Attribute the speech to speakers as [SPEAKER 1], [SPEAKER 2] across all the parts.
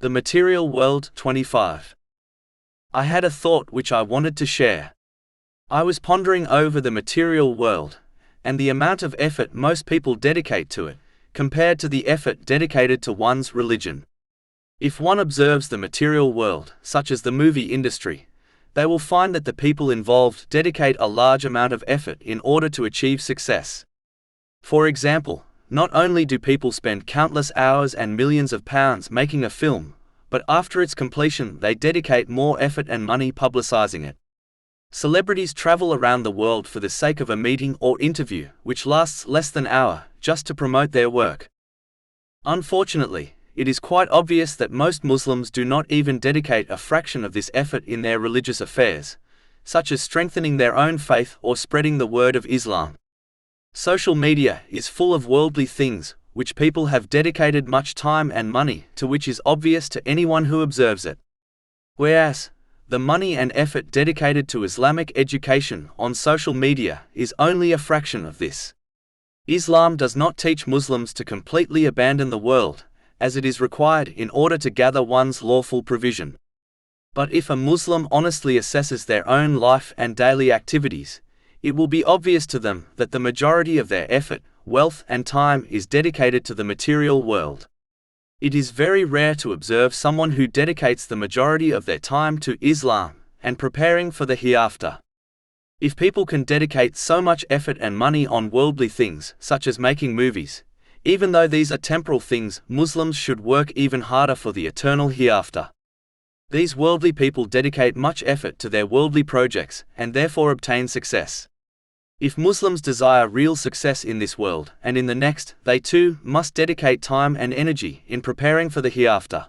[SPEAKER 1] The Material World 25. I had a thought which I wanted to share. I was pondering over the material world, and the amount of effort most people dedicate to it, compared to the effort dedicated to one's religion. If one observes the material world, such as the movie industry, they will find that the people involved dedicate a large amount of effort in order to achieve success. For example, not only do people spend countless hours and millions of pounds making a film, but after its completion they dedicate more effort and money publicizing it. Celebrities travel around the world for the sake of a meeting or interview, which lasts less than an hour, just to promote their work. Unfortunately, it is quite obvious that most Muslims do not even dedicate a fraction of this effort in their religious affairs, such as strengthening their own faith or spreading the word of Islam. Social media is full of worldly things, which people have dedicated much time and money to, which is obvious to anyone who observes it. Whereas, the money and effort dedicated to Islamic education on social media is only a fraction of this. Islam does not teach Muslims to completely abandon the world, as it is required in order to gather one's lawful provision. But if a Muslim honestly assesses their own life and daily activities, it will be obvious to them that the majority of their effort, wealth and time is dedicated to the material world. It is very rare to observe someone who dedicates the majority of their time to Islam and preparing for the hereafter. If people can dedicate so much effort and money on worldly things, such as making movies, even though these are temporal things, Muslims should work even harder for the eternal hereafter. These worldly people dedicate much effort to their worldly projects and therefore obtain success. If Muslims desire real success in this world and in the next, they too must dedicate time and energy in preparing for the hereafter.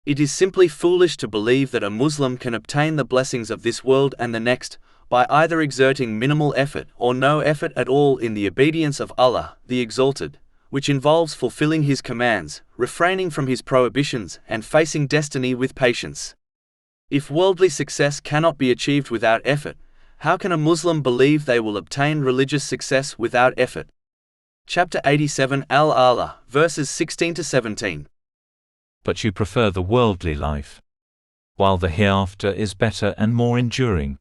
[SPEAKER 1] It is simply foolish to believe that a Muslim can obtain the blessings of this world and the next by either exerting minimal effort or no effort at all in the obedience of Allah, the Exalted, which involves fulfilling His commands, refraining from His prohibitions, and facing destiny with patience. If worldly success cannot be achieved without effort, how can a Muslim believe they will obtain religious success without effort? Chapter 87 Al-Allah, verses 16 to 17.
[SPEAKER 2] But you prefer the worldly life, while the hereafter is better and more enduring.